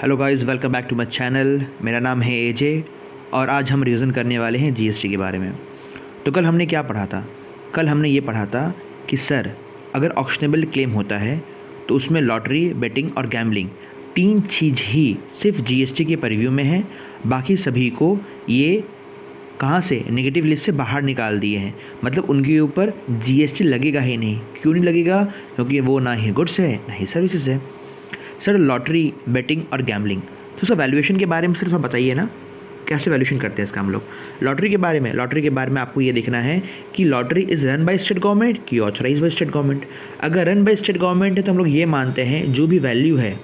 Hello guys, welcome back to my channel. मेरा नाम है एजे और आज हम रिवीजन करने वाले हैं जीएसटी के बारे में। तो कल हमने क्या पढ़ा था? कल हमने ये पढ़ा था कि सर, अगर ऑक्शनेबल क्लेम होता है तो उसमें लॉटरी, बेटिंग और गैम्बलिंग तीन चीज़ ही सिर्फ जीएसटी के परिव्यू में है। बाकी सभी को ये कहाँ से नेगेटिव लिस्ट से बाहर निकाल दिए हैं। मतलब उनके ऊपर जीएसटी लगेगा ही नहीं। क्यों नहीं लगेगा? क्योंकि वो ना ही गुड्स है ना ही सर्विसेज है। सर, लॉटरी, बेटिंग और गैम्बलिंग, तो सर वैल्यूएशन के बारे में सर थोड़ा बताइए ना, कैसे वैल्यूएशन करते हैं इसका हम लोग। लॉटरी के बारे में आपको ये देखना है कि lottery is run by state government कि ऑथराइज बाय स्टेट गवर्नमेंट। अगर रन बाय स्टेट गवर्नमेंट है तो हम लोग ये मानते हैं जो भी वैल्यू है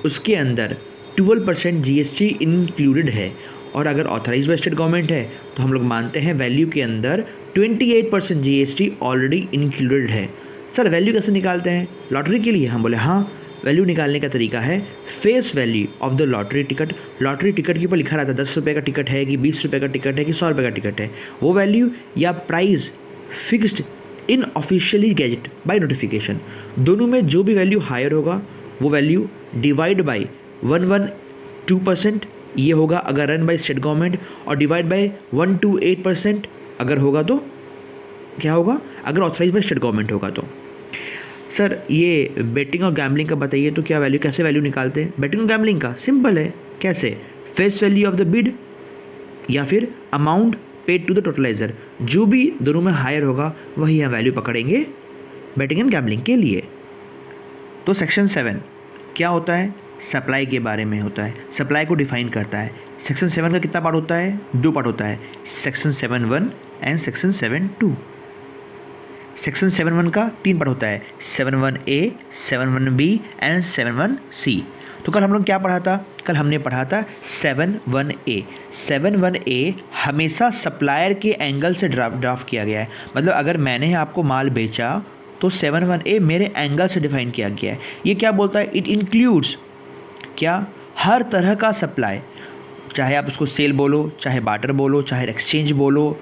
उसके अंदर 12% जीएसटी इंक्लूडेड है। और अगर ऑथराइज बाय स्टेट गवर्नमेंट है तो हम लोग मानते हैं वैल्यू के अंदर 28% जीएसटी ऑलरेडी इंक्लूडेड है। सर, वैल्यू कैसे निकालते हैं लॉटरी के लिए? हम बोले हाँ, वैल्यू निकालने का तरीका है face value of the lottery ticket. Lottery ticket के ऊपर लिखा रहता है 10 रुपये का टिकट है कि 20 रुपये का टिकट है कि 100 रुपये का टिकट है। वो वैल्यू या price fixed in officially gadget by notification, दोनों में जो भी वैल्यू हायर होगा वो वैल्यू डिवाइड बाई 112% ये होगा अगर रन बाय स्टेट गवर्नमेंट, और डिवाइड बाय 128% अगर होगा तो क्या होगा, अगर ऑथराइज बाय स्टेट गवर्नमेंट होगा तो। सर, ये बेटिंग और गैम्बलिंग का बताइए तो क्या वैल्यू, कैसे वैल्यू निकालते हैं बेटिंग और गैम्बलिंग का? सिंपल है। कैसे? Face value of the bid या फिर amount paid to the totaliser, जो भी दोनों में हायर होगा वही हम वैल्यू पकड़ेंगे बेटिंग एंड गैम्बलिंग के लिए। तो सेक्शन 7 क्या होता है? सप्लाई के बारे में होता है, सप्लाई को डिफाइन करता है। सेक्शन 7 का कितना पार्ट होता है? 2 पार्ट होता है, सेक्शन 7(1) एंड सेक्शन 7(2). सेक्शन 7(1) का 3 पार्ट होता है, 7(1)A, 7(1)B एंड 7(1)C। तो कल हम लोग क्या पढ़ा था? कल हमने पढ़ा था 7(1)A। 7(1)A हमेशा सप्लायर के एंगल से ड्राफ्ट किया गया है। मतलब अगर मैंने आपको माल बेचा तो 7(1)A मेरे एंगल से डिफाइन किया गया है। ये क्या बोलता है? इट इंक्लूड्स क्या, हर तरह का सप्लाई, चाहे आप उसको सेल बोलो, चाहे बार्टर बोलो, चाहे एक्सचेंज बोलो,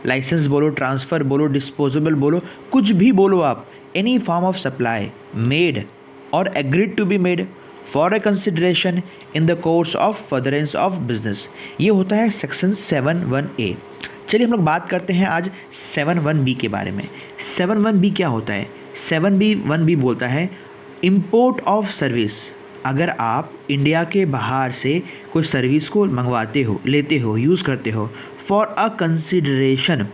लाइसेंस बोलो, ट्रांसफ़र बोलो, डिस्पोजेबल बोलो, कुछ भी बोलो आप, any form of supply made or agreed to be made for a consideration in the course of furtherance of business, ये होता है सेक्शन 7(1)A। चलिए हम लोग बात करते हैं आज 7(1)B के बारे में। 7(1)B क्या होता है? 7(1)B बोलता है इम्पोर्ट ऑफ सर्विस। अगर आप इंडिया के बाहर से कोई सर्विस को मंगवाते हो, लेते हो, यूज़ करते हो फॉर अ कंसिडरेशन,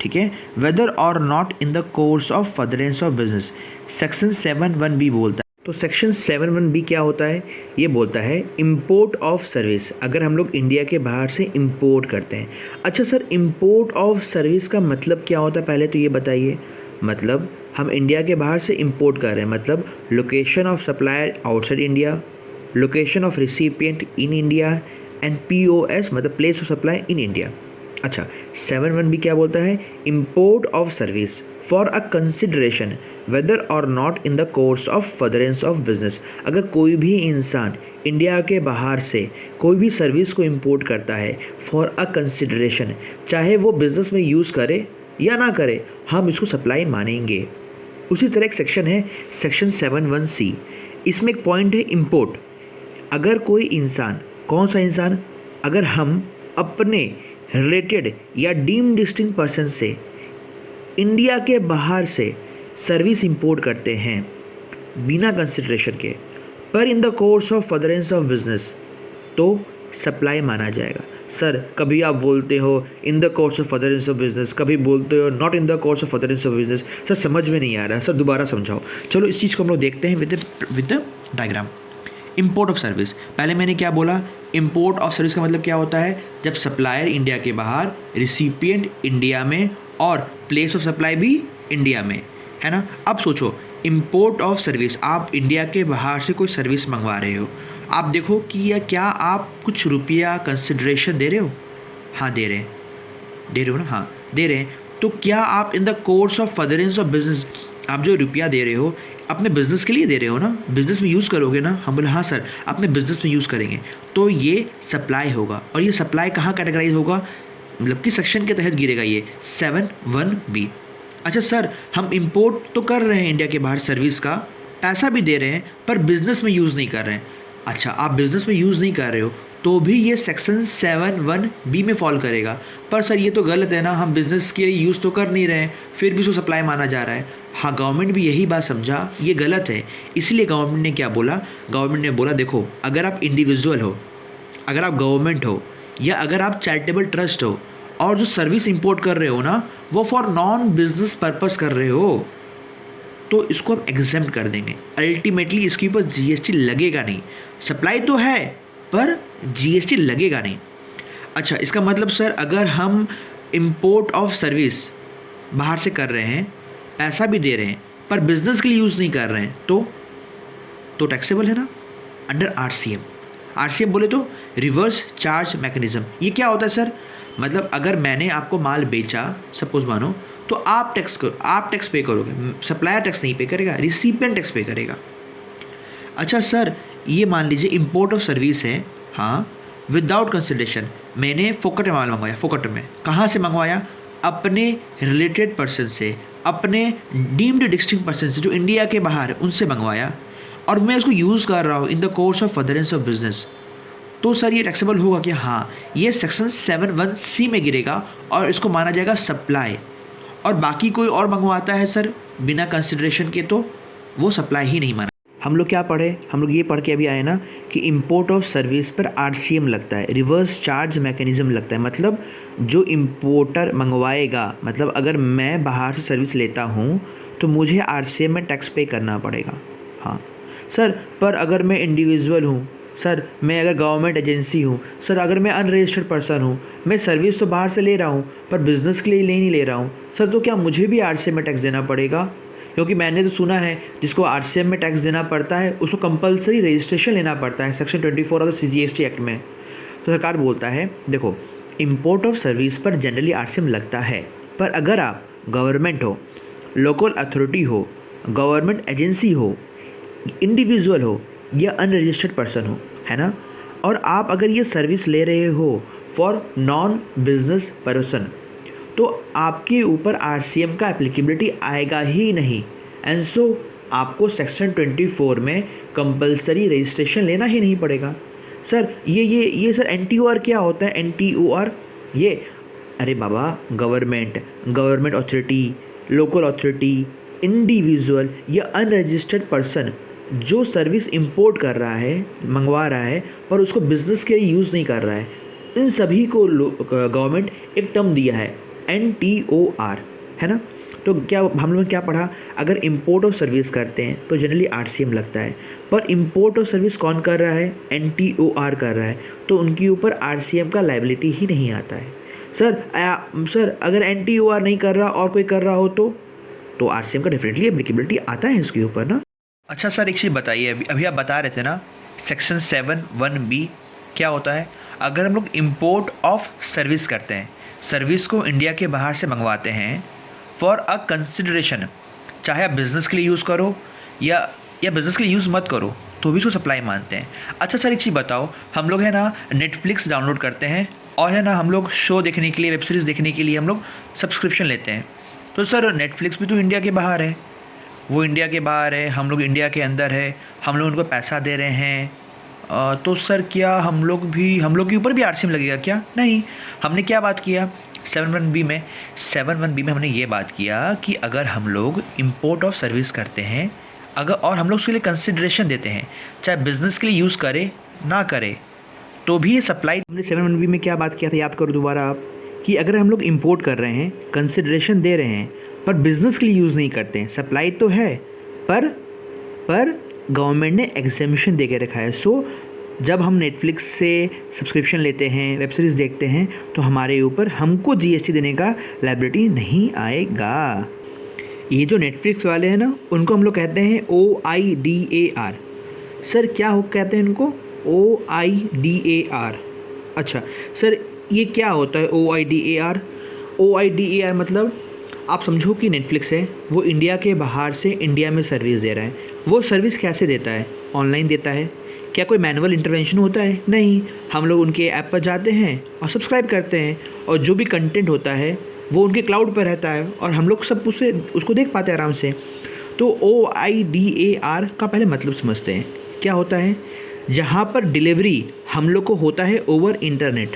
ठीक है, weather or not in the course of furtherance of business, section 7(1)B बोलता है। तो सेक्शन 7(1)B क्या होता है? ये बोलता है इम्पोर्ट ऑफ सर्विस, अगर हम लोग इंडिया के बाहर से इम्पोर्ट करते हैं। अच्छा सर, इम्पोर्ट ऑफ सर्विस का मतलब क्या होता है पहले तो ये बताइए। मतलब हम इंडिया के बाहर से इंपोर्ट कर रहे हैं, मतलब location of supplier outside India, location of recipient in India and POS मतलब place of supply in India. अच्छा, 7(1)B क्या बोलता है? Import of service for a consideration whether or not in the course of furtherance of business. अगर कोई भी इंसान India के बाहर से कोई भी सर्विस को इंपोर्ट करता है फॉर अ कंसिडरेशन, चाहे वो बिज़नेस में यूज़ करे या ना करे, हम इसको सप्लाई मानेंगे। उसी तरह एक सेक्शन है सेक्शन 7(1)C। इसमें एक पॉइंट है इम्पोर्ट। अगर कोई इंसान, कौन सा इंसान? अगर हम अपने रिलेटेड या डीम्ड डिस्टिंक्ट पर्सन से इंडिया के बाहर से सर्विस इंपोर्ट करते हैं बिना कंसिडरेशन के पर इन the course of furtherance of business, तो सप्लाई माना जाएगा। सर, कभी आप बोलते हो इन the course of furtherance of business, कभी बोलते हो not in the course of furtherance of business. Sir समझ में नहीं आ रहा है, सर दोबारा समझाओ। चलो इस चीज़ को हम लोग देखते हैं with diagram. Import of service, पहले मैंने क्या बोला? इंपोर्ट ऑफ सर्विस का मतलब क्या होता है? जब सप्लायर इंडिया के बाहर, रिसिपिएंट इंडिया में और प्लेस ऑफ सप्लाई भी इंडिया में, है ना। अब सोचो, इंपोर्ट ऑफ सर्विस, आप इंडिया के बाहर से कोई सर्विस मंगवा रहे हो, आप देखो कि या क्या आप कुछ रुपया कंसिडरेशन दे रहे हो? हाँ दे रहे हो ना? हाँ दे रहे हैं। तो क्या आप इन the course of furtherance of business, आप जो रुपया दे रहे हो अपने बिज़नेस के लिए दे रहे हो ना, बिज़नेस में यूज़ करोगे ना? हम बोले हाँ सर, अपने बिज़नेस में यूज़ करेंगे, तो ये सप्लाई होगा। और ये सप्लाई कहाँ कैटेगराइज होगा? मतलब कि सेक्शन के तहत गिरेगा ये 7(1)B। अच्छा सर, हम इंपोर्ट तो कर रहे हैं इंडिया के बाहर सर्विस का, पैसा भी दे रहे हैं पर बिज़नेस में यूज़ नहीं कर रहे हैं। अच्छा, आप बिज़नेस में यूज़ नहीं कर रहे हो तो भी ये सेक्शन 7(1)(b) में फॉल करेगा। पर सर ये तो गलत है ना, हम बिज़नेस के लिए यूज़ तो कर नहीं रहे हैं, फिर भी उसको सप्लाई माना जा रहा है। हाँ, गवर्नमेंट भी यही बात समझा, ये गलत है। इसलिए गवर्नमेंट ने क्या बोला, गवर्नमेंट ने बोला देखो, अगर आप इंडिविजुअल हो, अगर आप गवर्नमेंट हो, या अगर आप चैरिटेबल ट्रस्ट हो और जो सर्विस इंपोर्ट कर रहे हो ना, वो फॉर नॉन बिजनेस पर्पस कर रहे हो, तो इसको हम एग्जेम्प्ट कर देंगे। अल्टीमेटली इसके ऊपर जीएसटी लगेगा नहीं। सप्लाई तो है पर जीएसटी लगेगा नहीं। अच्छा, इसका मतलब सर अगर हम इंपोर्ट ऑफ सर्विस बाहर से कर रहे हैं, पैसा भी दे रहे हैं, पर बिजनेस के लिए यूज़ नहीं कर रहे हैं, तो टैक्सेबल है ना अंडर आरसीएम। आरसीएम बोले तो रिवर्स चार्ज मैकेनिज्म। ये क्या होता है सर, मतलब अगर मैंने आपको माल बेचा, सपोज मानो, तो आप टैक्स पे करोगे, सप्लायर टैक्स नहीं पे करेगा, रिसिपिएंट टैक्स पे करेगा। अच्छा सर, ये मान लीजिए इंपोर्ट ऑफ सर्विस है, हाँ, विदाउट कंसिडरेशन मैंने फोकट में माल मंगवाया, फोकट में कहाँ से मंगवाया, अपने रिलेटेड पर्सन से, अपने डीम्ड डिस्ट्रिक्ट पर्सन से जो इंडिया के बाहर है उनसे मंगवाया, और मैं उसको यूज़ कर रहा हूँ इन the course of furtherance of business, तो सर ये टैक्सेबल होगा कि हाँ, ये सेक्शन 7(1)(c) में गिरेगा और इसको माना जाएगा सप्लाई। और बाकी कोई और मंगवाता है सर बिना कंसिडरेशन के, तो वो सप्लाई ही नहीं माना। हम लोग क्या पढ़े, हम लोग ये पढ़ के अभी आए ना कि इंपोर्ट ऑफ सर्विस पर आरसीएम लगता है, रिवर्स चार्ज मैकेनिज्म लगता है। मतलब जो इंपोर्टर मंगवाएगा, मतलब अगर मैं बाहर से सर्विस लेता हूँ तो मुझे आरसीएम में टैक्स पे करना पड़ेगा। हाँ सर, पर अगर मैं इंडिविजुअल हूँ सर, मैं अगर गवर्नमेंट एजेंसी हूँ सर, अगर मैं अनरजिस्टर्ड पर्सन हूँ, मैं सर्विस तो बाहर से ले रहा हूँ पर बिज़नेस के लिए नहीं ले रहा हूँ सर, तो क्या मुझे भी आरसीएम में टैक्स देना पड़ेगा? क्योंकि मैंने तो सुना है जिसको आरसीएम में टैक्स देना पड़ता है उसको कंपलसरी रजिस्ट्रेशन लेना पड़ता है सेक्शन 24 ऑफ सीजीएसटी एक्ट में। तो सरकार बोलता है देखो, इंपोर्ट ऑफ सर्विस पर जनरली आरसीएम लगता है, पर अगर आप गवर्नमेंट हो, लोकल अथॉरिटी हो, गवर्नमेंट एजेंसी हो, इंडिविजुअल हो या अनरजिस्टर्ड पर्सन हो, है ना, और आप अगर ये सर्विस ले रहे हो फॉर नॉन बिजनेस पर्सन, तो आपके ऊपर आरसीएम का एप्लीकेबिलिटी आएगा ही नहीं। एंड सो आपको सेक्शन 24 में कंपलसरी रजिस्ट्रेशन लेना ही नहीं पड़ेगा। सर ये सर एनटीओआर क्या होता है? एनटीओआर ये, अरे बाबा, government authority, local authority, individual या अनरजिस्टर्ड पर्सन जो सर्विस इंपोर्ट कर रहा है, मंगवा रहा है, पर उसको बिज़नेस के लिए यूज़ नहीं कर रहा है, इन सभी को गवर्नमेंट एक टर्म दिया है NTOR, है ना। तो क्या हम लोगों ने क्या पढ़ा, अगर इंपोर्ट ऑफ सर्विस करते हैं तो जनरली आरसीएम लगता है, पर इंपोर्ट ऑफ सर्विस कौन कर रहा है? NTOR कर रहा है, तो उनके ऊपर आरसीएम का लायबिलिटी ही नहीं आता है। सर अगर NTOR नहीं कर रहा और कोई कर रहा हो तो आरसीएम का डेफिनेटली एप्लीकेबिलिटी आता है इसके ऊपर ना। अच्छा सर, एक चीज़ बताइए, अभी आप बता रहे थे ना सेक्शन 7(1)(b) क्या होता है? अगर हम लोग इंपोर्ट ऑफ सर्विस करते हैं, सर्विस को इंडिया के बाहर से मंगवाते हैं फॉर अ कंसिडरेशन, चाहे आप बिज़नेस के लिए यूज़ करो या बिज़नेस के लिए यूज़ मत करो, तो भी उसको सप्लाई मानते हैं। अच्छा सर, एक चीज़ बताओ, हम लोग है ना नेटफ्लिक्स डाउनलोड करते हैं और है ना हम लोग शो देखने के लिए, वेब सीरीज़ देखने के लिए हम लोग सब्सक्रिप्शन लेते हैं, तो सर नेटफ्लिक्स भी तो इंडिया के बाहर है, वो इंडिया के बाहर है, हम लोग इंडिया के अंदर है, हम लोग उनको पैसा दे रहे हैं, तो सर क्या हम लोग के ऊपर भी आरसीएम लगेगा क्या? नहीं। हमने क्या बात किया 7(1)(b) में हमने ये बात किया कि अगर हम लोग इंपोर्ट ऑफ सर्विस करते हैं, अगर और हम लोग उसके लिए कंसिडरेशन देते हैं, चाहे बिज़नेस के लिए यूज़ करे ना करे, तो भी ये सप्लाई। हमने 7(1)(b) में क्या बात किया था, याद करो दोबारा आप, कि अगर हम लोग इंपोर्ट कर रहे हैं, कंसिडरेशन दे रहे हैं, पर बिज़नेस के लिए यूज़ नहीं करते हैं, सप्लाई तो है पर गवर्नमेंट ने एग्जेम्पशन दे के रखा है। सो जब हम नेटफ्लिक्स से सब्सक्रिप्शन लेते हैं, वेब सीरीज़ देखते हैं, तो हमारे ऊपर हमको जीएसटी देने का लायबिलिटी नहीं आएगा। ये जो नेटफ्लिक्स वाले हैं ना, उनको हम लोग कहते हैं OIDAR। सर क्या हो कहते हैं इनको? OIDAR। अच्छा सर, ये क्या होता है OIDAR? OIDAR मतलब आप समझो कि नेटफ्लिक्स है, वो इंडिया के बाहर से इंडिया में सर्विस दे रहा है। वो सर्विस कैसे देता है? ऑनलाइन देता है। क्या कोई मैनुअल इंटरवेंशन होता है? नहीं। हम लोग उनके ऐप पर जाते हैं और सब्सक्राइब करते हैं, और जो भी कंटेंट होता है वो उनके क्लाउड पर रहता है और हम लोग सब उसको देख पाते हैं आराम से। तो OIDAR का पहले मतलब समझते हैं। क्या होता है? जहाँ पर डिलीवरी हम लोग को होता है ओवर इंटरनेट,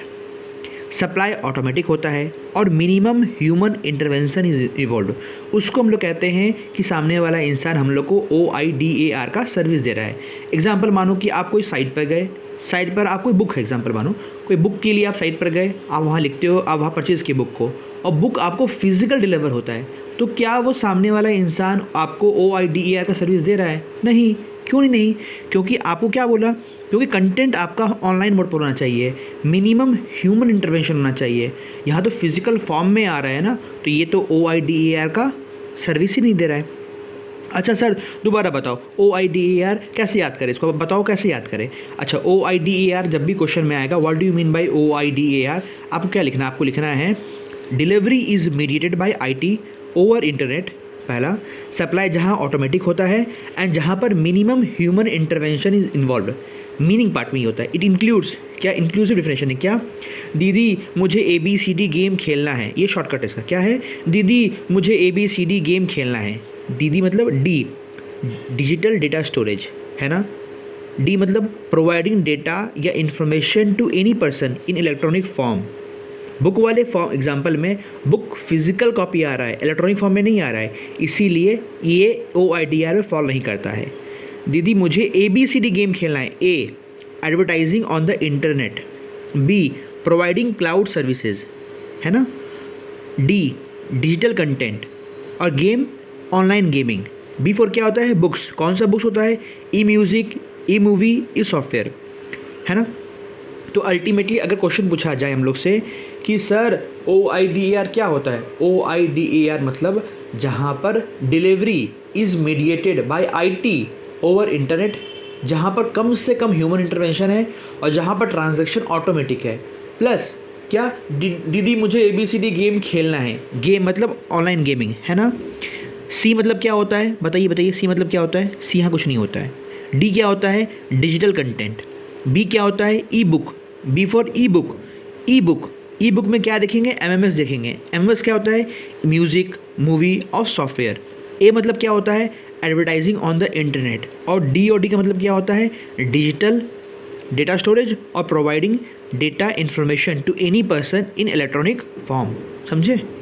सप्लाई ऑटोमेटिक होता है और minimum human intervention is involve, उसको हम लोग कहते हैं कि सामने वाला इंसान हम लोग को OIDAR का सर्विस दे रहा है। एग्जांपल मानो कि आप कोई साइट पर गए, साइट पर आप कोई बुक है, एग्जांपल मानो कोई बुक के लिए आप साइट पर गए, आप वहाँ लिखते हो, आप वहाँ परचेज़ की बुक को, और बुक आपको फिजिकल डिलीवर होता है, तो क्या वो सामने वाला इंसान आपको OIDAR का सर्विस दे रहा है? नहीं। क्यों नहीं? क्योंकि आपको क्या बोला, क्योंकि कंटेंट आपका ऑनलाइन मोड पर होना चाहिए, मिनिमम ह्यूमन इंटरवेंशन होना चाहिए। यहाँ तो फिजिकल फॉर्म में आ रहा है ना, तो ये तो OIDAR का सर्विस ही नहीं दे रहा है। अच्छा सर दोबारा बताओ, OIDAR कैसे याद करें, इसको बताओ कैसे याद करें। अच्छा, OIDAR जब भी क्वेश्चन में आएगा, what do you mean by OIDAR, आपको क्या लिखना है? आपको लिखना है delivery is mediated by IT over internet, पहला। सप्लाई जहाँ ऑटोमेटिक होता है एंड जहाँ पर minimum human intervention is involve, meaning part में ही होता है। इट इंक्लूड्स, क्या इंक्लूसिव डिफिनेशन है क्या? दीदी मुझे ABCD गेम खेलना है, ये शॉर्टकट है इसका, क्या है? दीदी मुझे ABCD गेम खेलना है। दीदी मतलब D, डिजिटल डेटा स्टोरेज है ना। D मतलब प्रोवाइडिंग डेटा या information to any person in electronic form. Book वाले फॉर्म एग्जाम्पल में बुक फिजिकल कॉपी आ रहा है, इलेक्ट्रॉनिक फॉर्म में नहीं आ रहा है, इसीलिए ये OIDAR में फॉल नहीं करता है। दीदी मुझे ABCD गेम खेलना है। A advertising on the internet, B providing cloud services है ना, D डिजिटल कंटेंट, और game online gaming. B for क्या होता है? बुक्स। कौन सा बुक्स होता है? E-म्यूज़िक, E-मूवी, E-सॉफ्टवेयर है ना। तो अल्टीमेटली अगर क्वेश्चन पूछा जाए हम लोग से कि सर OIDAR क्या होता है, OIDAR मतलब जहाँ पर delivery is mediated by IT over internet, जहाँ पर कम से कम ह्यूमन इंटरवेंशन है और जहाँ पर ट्रांजैक्शन ऑटोमेटिक है, प्लस क्या दीदी मुझे ABCD गेम खेलना है। गेम मतलब ऑनलाइन गेमिंग है ना। C मतलब क्या होता है? बताइए बताइए, C मतलब क्या होता है? C यहाँ कुछ नहीं होता है। D क्या होता है? Digital content. B क्या होता है? Ebook, B for ebook, ebook, ebook में क्या देखेंगे? MMS देखेंगे। MMS क्या होता है? म्यूज़िक, मूवी और सॉफ्टवेयर। A मतलब क्या होता है? Advertising on the internet. और D का मतलब क्या होता है? डिजिटल डेटा स्टोरेज और providing data information to any person in electronic form. समझे?